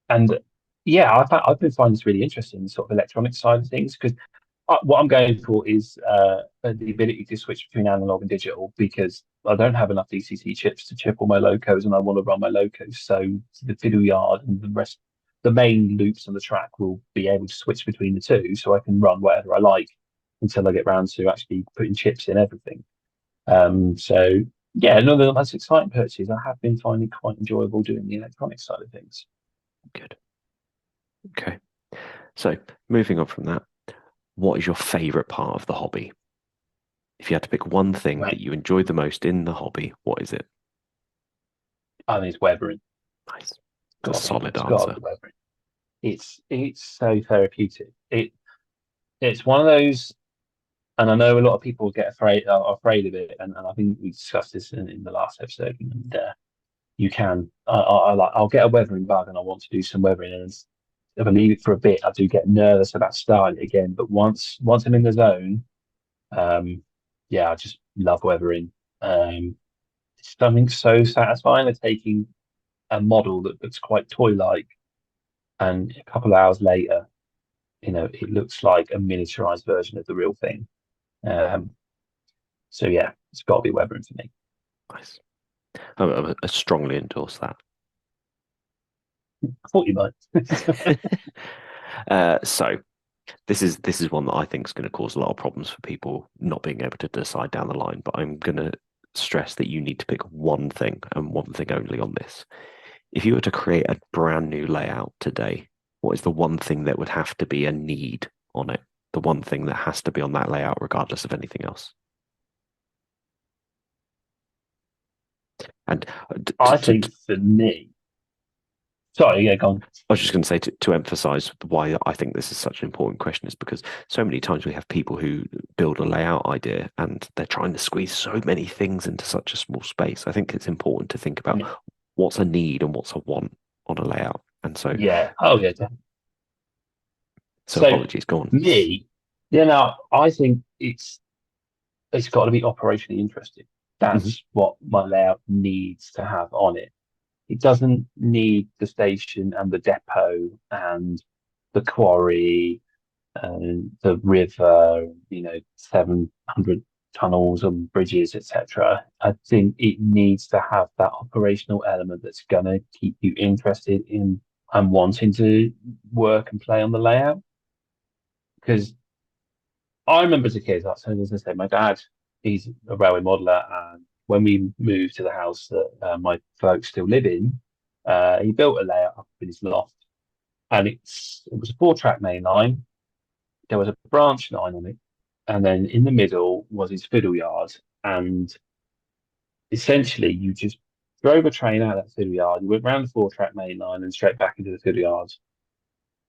and yeah, I've been finding this really interesting, sort of electronic side of things, because what I'm going for is the ability to switch between analog and digital, because I don't have enough DCT chips to chip all my locos, and I want to run my locos. So the fiddle yard and the main loops on the track will be able to switch between the two, so I can run whatever I like until I get round to actually putting chips in everything. So yeah, another that's exciting purchase. I have been finding quite enjoyable doing the electronic side of things. good. Okay. So moving on from that, what is your favourite part of the hobby? If you had to pick one thing Right. that you enjoyed the most in the hobby, what is it? I think it's weathering. Nice. That's a solid It's got to answer. be weathering. It's so therapeutic. It's one of those, and I know a lot of people are afraid of it, and I think we discussed this in the last episode. And you can, I'll get a weathering bug, and I want to do some weathering, and if I leave it for a bit, I do get nervous about starting it again. But once I'm in the zone, yeah, I just love weathering. It's something so satisfying of taking a model that looks quite toy-like, and a couple of hours later, it looks like a miniaturized version of the real thing. Um, so yeah, it's got to be weathering for me. Nice. I strongly endorse that. I thought you might. So this is one that I think is going to cause a lot of problems for people not being able to decide down the line. But I'm going to stress that you need to pick one thing and one thing only on this. If you were to create a brand new layout today, what is the one thing that would have to be a need on it? The one thing that has to be on that layout, regardless of anything else. And I think for me, sorry, yeah, go on. I was just going to say to emphasize why I think this is such an important question is because so many times we have people who build a layout idea and they're trying to squeeze so many things into such a small space. I think it's important to think about what's a need and what's a want on a layout. And so, definitely. so apologies, go on. Me, I think it's got to be operationally interesting. That's what my layout needs to have on it. It doesn't need the station and the depot and the quarry and the river, 700 tunnels and bridges, etc. I think it needs to have that operational element that's going to keep you interested in and wanting to work and play on the layout. Because I remember as a kid, like, so as I say, my dad, he's a railway modeler, and when we moved to the house that my folks still live in, he built a layout up in his loft, and it was a 4-track main line. There was a branch line on it, and then in the middle was his fiddle yard. And essentially, you just drove a train out of that fiddle yard, you went round the 4-track main line and straight back into the fiddle yard,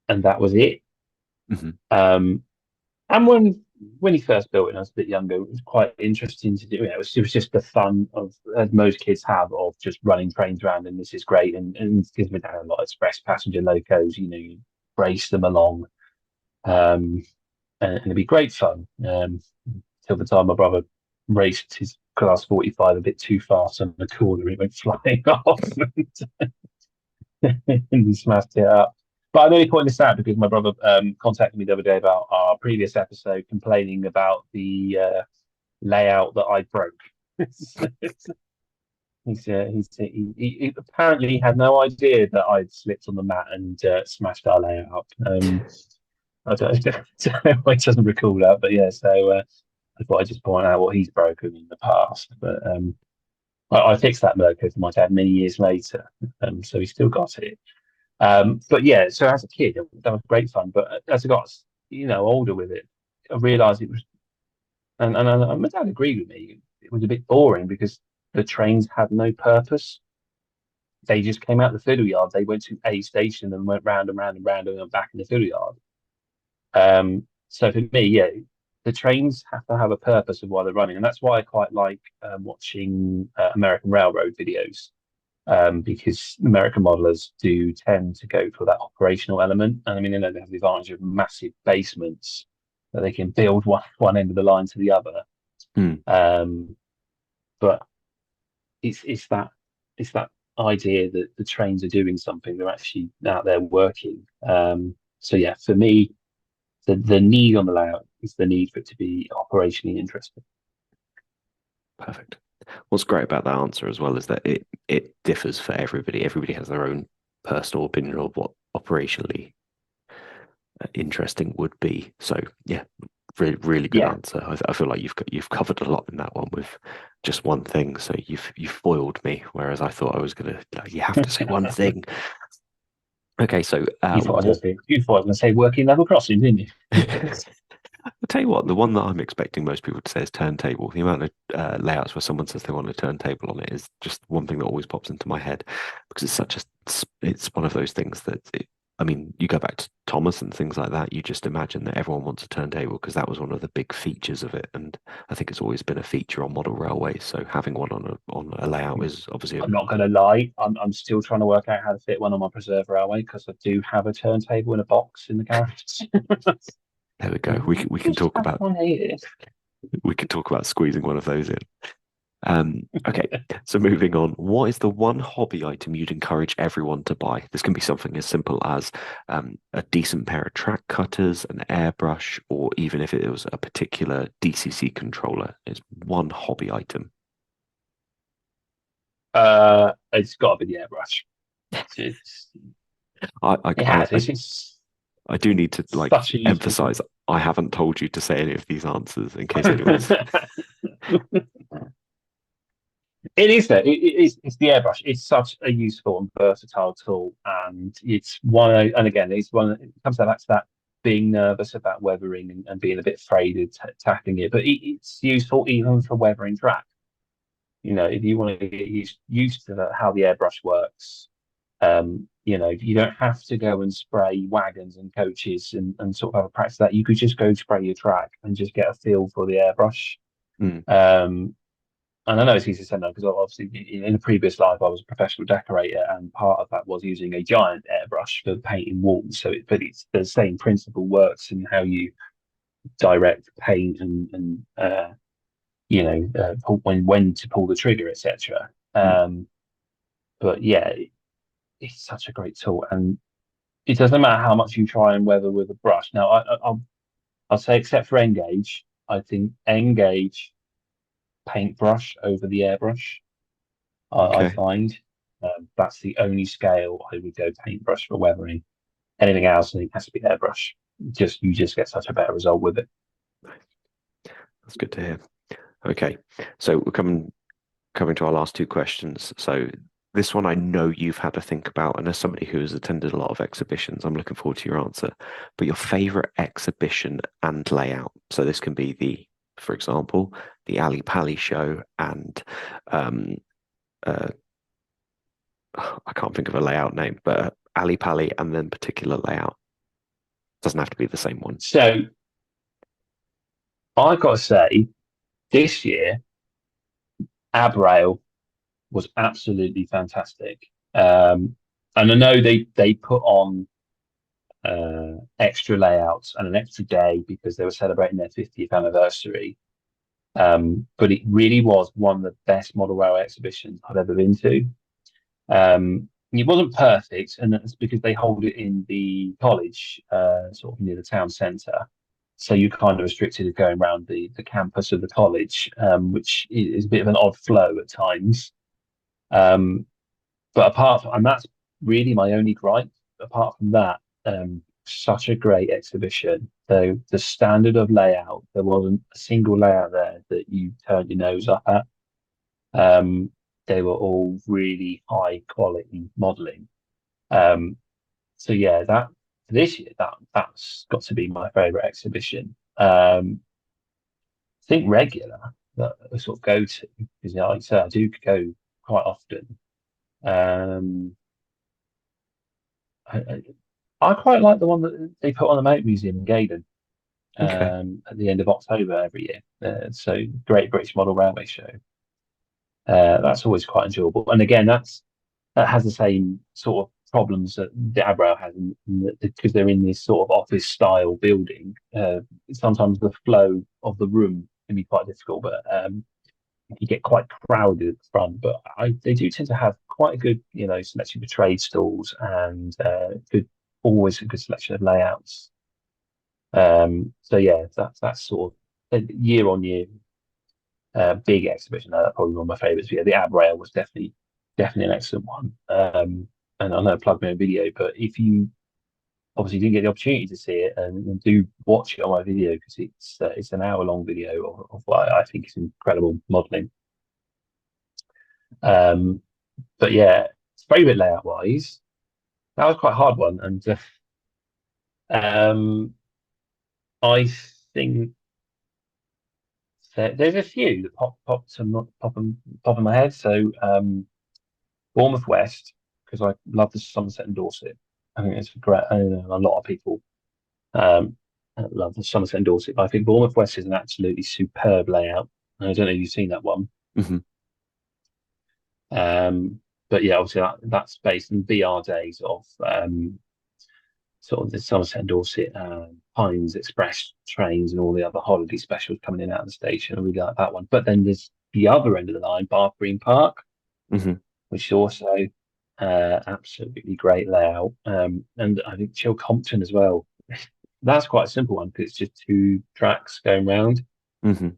and that was it. Um, and when he first built it, I was a bit younger, it was quite interesting to do. It was just the fun of, as most kids have, of just running trains around, and this is great. And gives me down a lot of express passenger locos. You brace them along, and it'd be great fun. Till the time my brother raced his class 45 a bit too fast on the corner, it went flying off, and he smashed it up. But I'm only pointing this out because my brother contacted me the other day about our previous episode, complaining about the layout that I broke. He apparently had no idea that I'd slipped on the mat and smashed our layout up. I don't know why he doesn't recall that, but yeah. So I thought I'd just point out what he's broken in the past. But I fixed that Merco for my dad many years later, so he still got it. But yeah, so as a kid, that was great fun. But as I got, older with it, I realised it was, and my dad agreed with me. It was a bit boring because the trains had no purpose. They just came out the fiddle yard. They went to a station and went round and round and round and went back in the fiddle yard. So for me, yeah, the trains have to have a purpose of why they're running, and that's why I quite like watching American Railroad videos. Because American modelers do tend to go for that operational element. And I mean, they have the advantage of massive basements that they can build one end of the line to the other. But it's that idea that the trains are doing something, they're actually out there working. So yeah, for me, the need on the layout is the need for it to be operationally interesting. Perfect. What's great about that answer as well is that it differs for everybody. Everybody has their own personal opinion of what operationally interesting would be. So yeah, really, really good answer. I feel like you've covered a lot in that one with just one thing. So you've foiled me, whereas I thought I was gonna. You have to say one thing. Okay, so you thought I was going to say working level crossing, didn't you? I'll tell you what, the one that I'm expecting most people to say is turntable. The amount of layouts where someone says they want a turntable on it is just one thing that always pops into my head, because it's one of those things that I mean, you go back to Thomas and things like that, you just imagine that everyone wants a turntable because that was one of the big features of it, and I think it's always been a feature on model railways. So having one on a layout is obviously. I'm not going to lie, I'm still trying to work out how to fit one on my preserve railway because I do have a turntable in a box in the garage. There we go. We can talk about squeezing one of those in. Okay, so moving on. What is the one hobby item you'd encourage everyone to buy? This can be something as simple as a decent pair of track cutters, an airbrush, or even if it was a particular DCC controller. It's one hobby item. It's got to be the airbrush. I do need to emphasize. I haven't told you to say any of these answers in case anyone's. It is there. It's the airbrush. It's such a useful and versatile tool, and it's one. And again, it's one. It comes back to that being nervous about weathering and being a bit afraid of tackling it. But it's useful even for weathering track. If you want to get used to how the airbrush works, you don't have to go and spray wagons and coaches and sort of have a practice that. You could just go spray your track and just get a feel for the airbrush. and I know it's easy to say no because obviously in a previous life I was a professional decorator, and part of that was using a giant airbrush for painting walls. So, but it's the same principle works in how you direct paint and when to pull the trigger, etc. Mm. But yeah, it's such a great tool, and it doesn't matter how much you try and weather with a brush. Now, I'll say except for Engage, I think Engage paintbrush over the airbrush. I Okay. find that's the only scale I would go paintbrush for weathering. Anything else, I think, has to be airbrush. You just get such a better result with it. That's good to hear. Okay, so we're coming to our last two questions. So this one I know you've had to think about, and as somebody who has attended a lot of exhibitions, I'm looking forward to your answer. But your favorite exhibition and layout. So this can be for example, the Ali Pali show and I can't think of a layout name, but Ali Pali and then particular layout. Doesn't have to be the same one. So I've got to say, this year, Abrail was absolutely fantastic. And I know they put on extra layouts and an extra day because they were celebrating their 50th anniversary. But it really was one of the best model railway exhibitions I've ever been to. It wasn't perfect, and that's because they hold it in the college, sort of near the town centre. So you're kind of restricted to going around the campus of the college, which is a bit of an odd flow at times. Um, but and that's really my only gripe. Apart from that, such a great exhibition. So the standard of layout, there wasn't a single layout there that you turned your nose up at. Um, they were all really high quality modeling. Um, so yeah, that this year that's got to be my favorite exhibition. I think regular that I sort of go to because like I say, I do go quite often. Um, I, I, I quite like the one that they put on the Motor Museum in Gaydon Okay. at the end of October every year. So Great British Model Railway Show. That's always quite enjoyable. And again, that has the same sort of problems that the Abrail has because they're in this sort of office style building. Sometimes the flow of the room can be quite difficult, but you get quite crowded at the front. But they do tend to have quite a good, selection of trade stalls and always a good selection of layouts. So yeah, that's sort of year on year big exhibition. That's probably one of my favourites. Yeah, the Abrail was definitely an excellent one. And I know I plugged my own video, but if you obviously didn't get the opportunity to see it, and do watch it on my video because it's an hour long video of what I think is incredible modelling. But yeah, favourite layout wise, that was quite a hard one, and I think there's a few that pop in my head. So Bournemouth West, because I love the Somerset and Dorset. I think it's great. I know a lot of people love the Somerset and Dorset, but I think Bournemouth West is an absolutely superb layout. I don't know if you've seen that one. Hmm. But yeah, obviously that's based in VR days of sort of the Somerset and Dorset Pines Express trains and all the other holiday specials coming in out of the station. I really like that one. But then there's the other end of the line, Bath Green Park, Hmm. which is also absolutely great layout. And I think Chilcompton as well. That's quite a simple one because it's just two tracks going round. Hmm.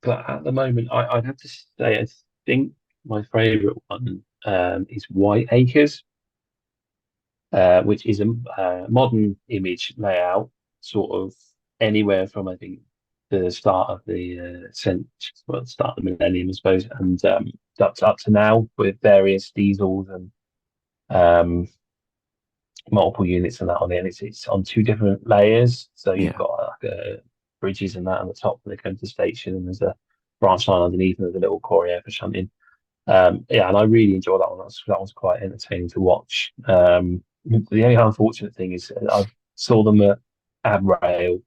But at the moment, I'd have to say I think my favourite one is White Acres, which is a modern image layout, sort of anywhere from I think the start of the start of the millennium, I suppose, and up to now with various diesels and um, multiple units and that on it. And it's on two different layers, so you've Yeah. got like bridges and that on the top when they come to the station, and there's a branch line underneath, and there's a little core for shunting. Yeah, and I really enjoy that one. That was quite entertaining to watch. The only unfortunate thing is I saw them at Abrail,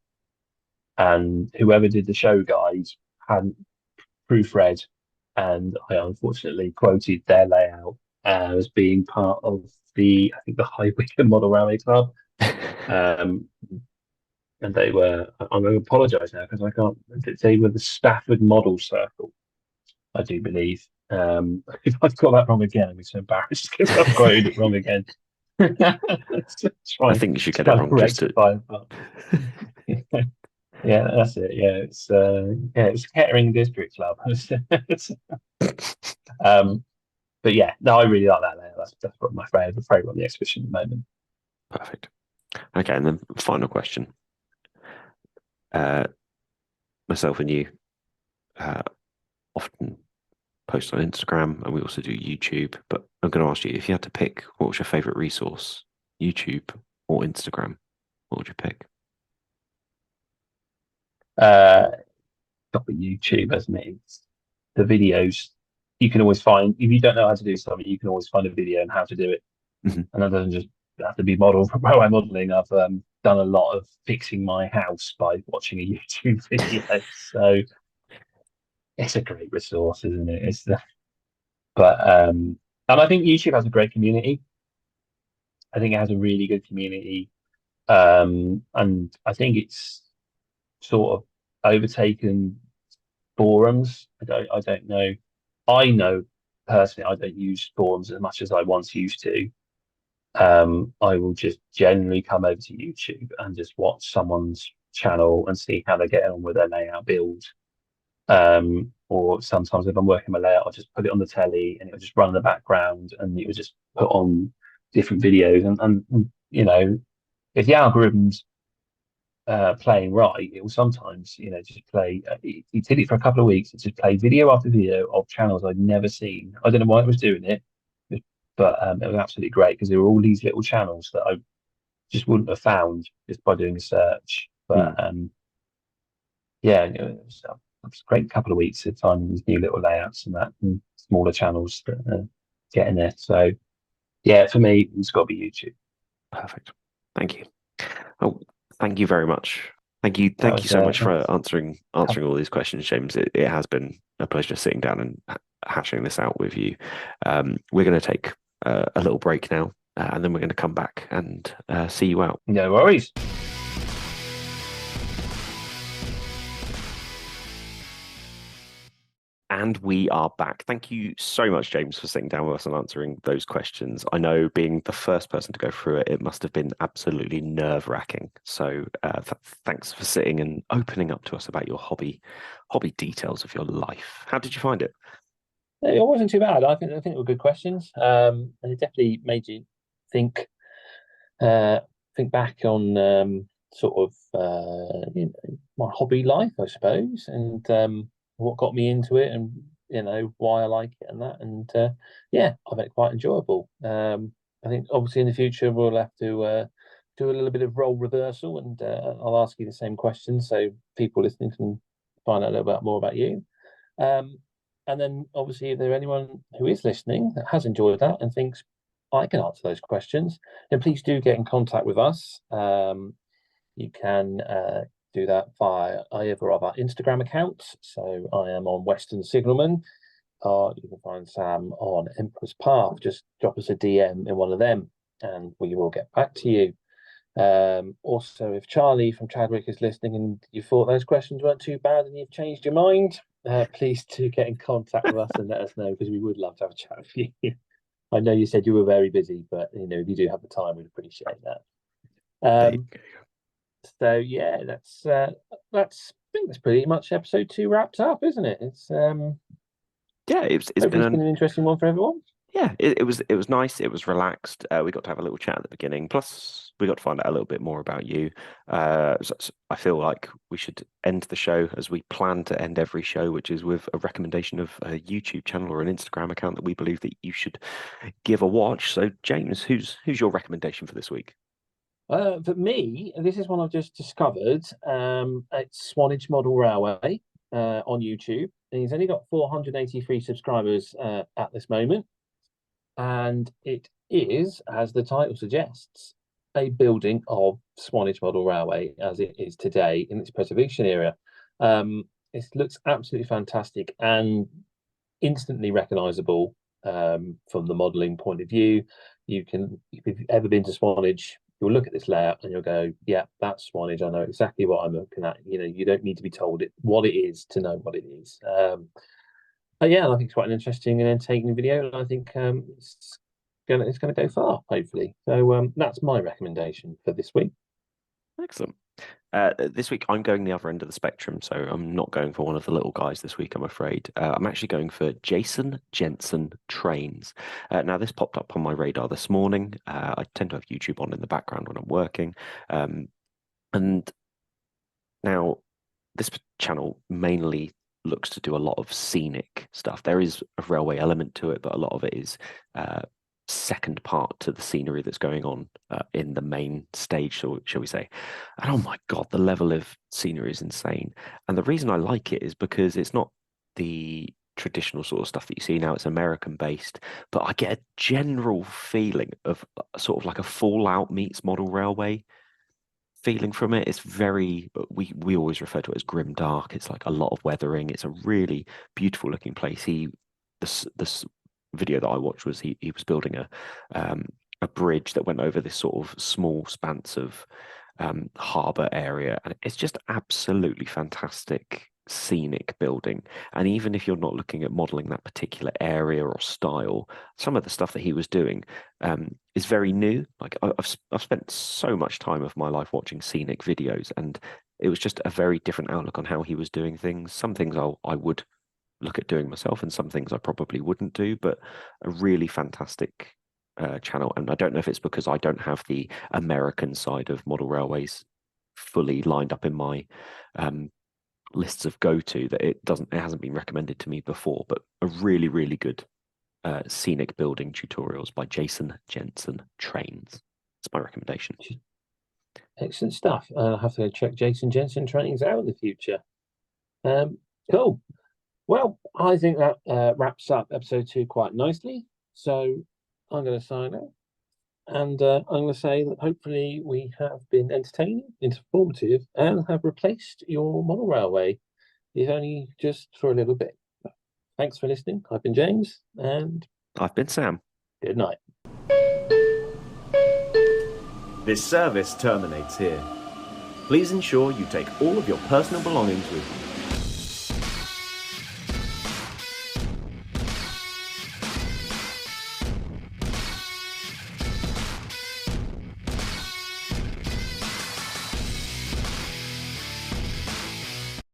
and whoever did the show guides hadn't proofread, and I unfortunately quoted their layout as being part of the High Wycombe Model Railway Club. Um, and they were. I'm going to apologise now because I can't. They were the Stafford Model Circle, I do believe. If I've got that wrong again, I'm so embarrassed because I've quoted it wrong again. I think you should get it wrong just to. Yeah, that's it. Yeah, it's Kettering District Club. But yeah, no, I really like that layout. That's what my favorite on the exhibition at the moment. Perfect. Okay, and then final question. Myself and you often post on Instagram, and we also do YouTube. But I'm going to ask you, if you had to pick, what was your favorite resource, YouTube or Instagram? What would you pick? Got the YouTube, hasn't it? It's the videos you can always find. If you don't know how to do something, you can always find a video on how to do it. Mm-hmm. And that doesn't just have to be model for railway modeling. I've done a lot of fixing my house by watching a YouTube video. So it's a great resource, isn't it? And I think YouTube has a great community. I think it has a really good community. And I think it's sort of overtaken forums. I don't know. I know personally I don't use forums as much as I once used to. I will just generally come over to YouTube and just watch someone's channel and see how they're getting on with their layout build. Or sometimes if I'm working my layout, I'll just put it on the telly and it'll just run in the background and it will just put on different videos. And you know, if the algorithm's playing right, it will sometimes, just play. He did it for a couple of weeks. It just played video after video of channels I'd never seen. I don't know why it was doing it, but it was absolutely great because there were all these little channels that I just wouldn't have found just by doing a search. But yeah, it was a great couple of weeks of finding these new little layouts and smaller channels that get in there. So yeah, for me, it's got to be YouTube. Perfect. Thank you. Oh, thank you very much. Thank you so much for answering all these questions, James. It has been a pleasure sitting down and hashing this out with you. We're going to take a little break now, and then we're going to come back and see you out. No worries. And we are back. Thank you so much, James, for sitting down with us and answering those questions. I know being the first person to go through it, it must have been absolutely nerve-wracking. So thanks for sitting and opening up to us about your hobby details of your life. How did you find it? It wasn't too bad. I think they were good questions. And it definitely made you think back on sort of my hobby life, I suppose, and what got me into it and why I like it and that, and yeah, I found it quite enjoyable. I think obviously in the future we'll have to do a little bit of role reversal, and I'll ask you the same questions so people listening can find out a little bit more about you. And then obviously if there's anyone who is listening that has enjoyed that and thinks I can answer those questions, then please do get in contact with us. You can do that via either of our Instagram accounts. So I am on Western Signalman. You can find Sam on Emperor's Path. Just drop us a DM in one of them and we will get back to you. Also, if Charlie from Chadwick is listening and you thought those questions weren't too bad and you've changed your mind, please do get in contact with us and let us know, because we would love to have a chat with you. I know you said you were very busy, but if you do have the time, we'd appreciate that. So yeah, that's I think that's pretty much episode 2 wrapped up, isn't it? It's it's been an interesting one for everyone. Yeah, it was nice. It was relaxed. We got to have a little chat at the beginning. Plus, we got to find out a little bit more about you. So I feel like we should end the show as we plan to end every show, which is with a recommendation of a YouTube channel or an Instagram account that we believe that you should give a watch. So, James, who's your recommendation for this week? For me, this is one I've just discovered. It's Swanage Model Railway on YouTube. And he's only got 483 subscribers at this moment. And it is, as the title suggests, a building of Swanage Model Railway as it is today in its preservation era. It looks absolutely fantastic and instantly recognizable from the modeling point of view. You can, if you've ever been to Swanage, you'll look at this layout and you'll go, yeah, that's Swanage. I know exactly what I'm looking at. You know, you don't need to be told what it is to know what it is. But yeah, I think it's quite an interesting and entertaining video, and I think it's gonna go far, hopefully. So that's my recommendation for this week. Excellent. This week I'm going the other end of the spectrum, so I'm not going for one of the little guys this week, I'm afraid. I'm actually going for Jason Jensen Trains. Now, this popped up on my radar this morning. I tend to have YouTube on in the background when I'm working. And now this channel mainly looks to do a lot of scenic stuff. There is a railway element to it, but a lot of it is second part to the scenery that's going on in the main stage, so shall we say. And oh my God, the level of scenery is insane. And the reason I like it is because it's not the traditional sort of stuff that you see now. It's American based, but I get a general feeling of sort of like a Fallout meets model railway feeling from it. It's very, we always refer to it as grim dark. It's like a lot of weathering. It's a really beautiful looking place. This video that I watched was he was building a bridge that went over this sort of small expanse of harbour area, and it's just absolutely fantastic scenic building. And even if you're not looking at modeling that particular area or style, some of the stuff that he was doing is very new. Like I've spent so much time of my life watching scenic videos, and it was just a very different outlook on how he was doing things. Some things I would look at doing myself, and some things I probably wouldn't do, but a really fantastic channel. And I don't know if it's because I don't have the American side of model railways fully lined up in my lists of go-to that it hasn't been recommended to me before, but a really, really good scenic building tutorials by Jason Jensen Trains. It's my recommendation. Excellent stuff. I'll have to check Jason Jensen Trains out in the future. Cool. Well, I think that wraps up episode 2 quite nicely. So I'm going to sign out. And I'm going to say that hopefully we have been entertaining, informative, and have replaced your model railway, if only just for a little bit. Thanks for listening. I've been James, and I've been Sam. Good night. This service terminates here. Please ensure you take all of your personal belongings with you.